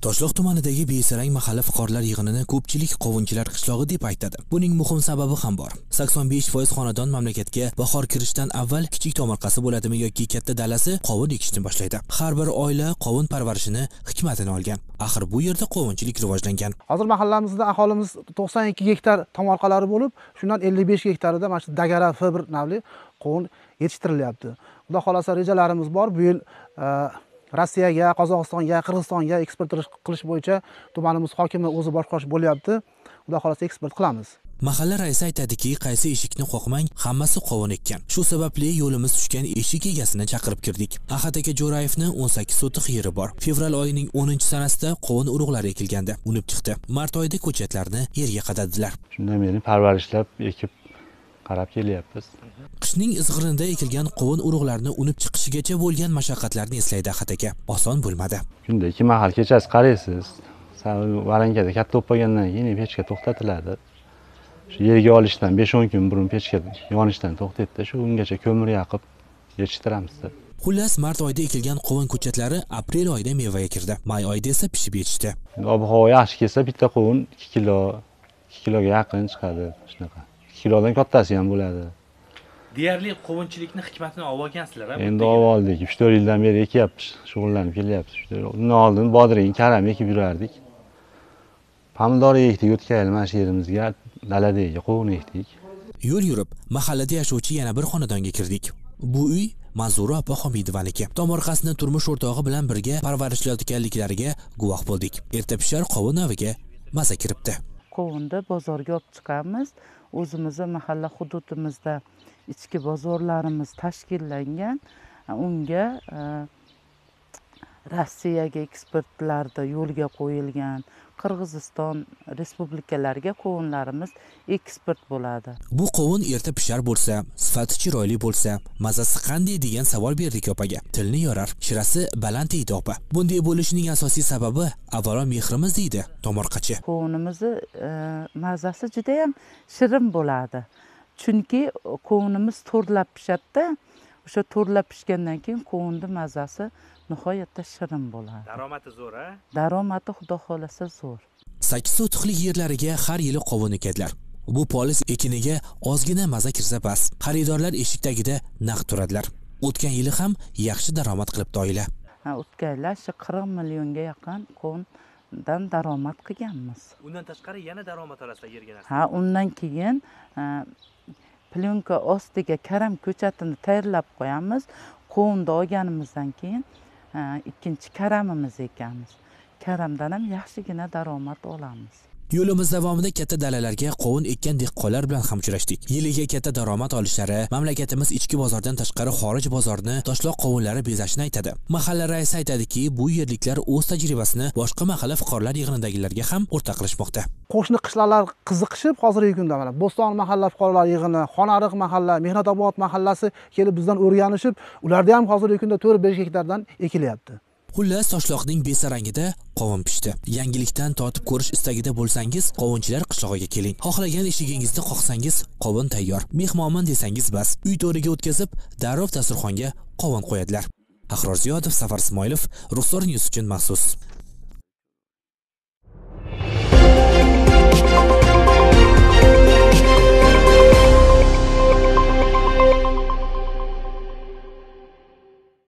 Toshloq tumanidagi Besarang mahalla fuqarolar yig'inini ko'pchilik qovunchilar qishlog'i deb aytadi. Buning muhim sababi ham bor. 85% xonadon mamlakatga bahor kirishdan avval kichik tomorqasi bo'ladimi yoki katta dalasi qovun ekishni boshlaydi. Har bir oila qovun parvarishini hikmatini olgan. Axir bu yerda qovunchilik rivojlangan. Hozir mahallamizda aholimiz 92 gektar tomorqalari bo'lib, shundan 55 gektarida mana shu Dagara F1 navli qovun yetishtirilyapti. Xudo xolasa rejalarimiz bor. Bu yil Rossiyaga, Qozog'istonga, Qirg'izistonga eksport qilish bo'yicha tumanimiz hokimi o'zi boshqarish bo'lyapti. Xudo xolasa eksport qilamiz. Mahalla raisi aytadiki, qaysi eshikni qoqmang, hammasi qovun ekkan. Shu sababli yo'limiz tushgan eshik egasini chaqirib kirdik. Ahad aka Jo'rayevni 18 sotix yeri bor. Fevral oyining 10-sanasida qovun urug'lari ekilgandi. Unib chiqdi. Mart oyida ko'chatlarni yerga qadadilar. Shundan beri parvarishlab, ekib qarab kelyapmiz. Qishning izg'irinida ekilgan qovun urug'larini unib chiqishigacha bo'lgan mashaqqatlarni eslaydi Ahad aka. Oson bo'lmadi. Kunda 2 mahal kechasi qaraysiz. Varankada katta o'pgandan keyin pechka to'xtatiladi. Shu yerga olishdan 5-10 kun burun pechka yonishdan to'xtatdi. Shu ungacha ko'mir yoqib yetishtiramiz. Xullas, mart oyida ekilgan qovun ko'chatlari aprel oyida mevaga kirdi. May oyida esa pishib yetishdi. Ob-havo yaxshi kelsa bitta qovun 2 kiloga yaqin chiqadi. Shunaqa. 2 kilodan kattasi ham bo'ladi. Deyarli qovunchilikni hikmatini olgansizlar, ha? Endi oldik. 3-4 yildan beri ekyapmiz, shug'ullanib kelyapmiz. Undan oldin bodring, karam ekib yurardik. Pomidor ekdik, o'tgan yil mana shu yerimizga daladagi qovun ekdik. Yo'l yurib, mahallada yashovchi yana bir xonadonga kirdik. Bu uy Manzura opa Homidovaniki. Tomorqasini turmush o'rtog'i bilan birga parvarishlayotganliklariga guvoh bo'ldik. Erta pishar qovun aviga maza kiribdi. Qovunni bozorga olib chiqamiz. O'zimizning mahalla hududimizda ichki bozorlarimiz tashkillangan. Unga Rossiyaga eksportlarda yo'lga qo'yilgan, Qirg'iziston respublikalariga qovunlarimiz eksport bo'ladi. Bu qovun erta pishar bo'lsa, sifati chiroyli bo'lsa, mazasi qanday degan savol berdik opaga. Tilni yorar, shirasi baland edi opa. Bunday bo'lishining asosiy sababi avvalo mehrimiz deydi tomorqachi. Qovunimizni mazasi juda ham shirin bo'ladi. Chunki qovunimiz to'rlab pishadi. O'sha to'rlab pishgandan keyin qovunning mazasi nihoyatda shirin bo'ladi. Daromati zo'r, ha? Daromati xudo xolasa zo'r. 8 sotixlik yerlariga har yili qovun ekadilar. Bu polis ekiniga ozgina maza kirsa bas. Xaridorlar eshik tagida naqd turadilar. O'tgan yili ham yaxshi daromad qilibdi oila. O'tgan yil 40 millionga yaqin qovundan daromad qilganmiz. Undan tashqari yana daromad olasizlar yerga narsa. Ha, undan keyin plyonka ostiga karam ko'chatini tayyorlab qo'yamiz. Qovunni olganimizdan keyin ikkinchi karamimiz ekamiz. Karamdan ham yaxshigina daromad olamiz. Yo'limiz davomida katta dalalarga qovun ekkan dehqonlar bilan ham uchrashdik. Yiliga katta daromad olishlari, mamlakatimiz ichki bozordan tashqari xorij bozorini Toshloq qovunlari bezashini aytadi. Mahalla raisi aytadiki, bu yerliklar o'z tajribasini boshqa mahalla fuqarolar yig'inidagilarga ham o'rtoqlashmoqda. Qo'shni qishloqlar qiziqishib, hozirgi kunda mana Bo'ston mahalla fuqarolar yig'ini, Xonariq mahalla, Mehnatobod mahallasi kelib bizdan o'rganishib, ularda ham hozirgi kunda 4-5 gektardan ekilyapti. Xullas, Toshloqning Besarangida qovun pishdi. Yangilikdan totib ko'rish istagida bo'lsangiz, qovunchilar qishlog'iga keling. Xohlagan eshigingizni qoqsangiz, qovun tayyor. Mehmonman desangiz bas, uy to'riga o'tkazib, darrov dasturxonga qovun qo'yadilar. Ahror Ziyodov, Safar Ismoilov, Ruxsor News uchun maxsus.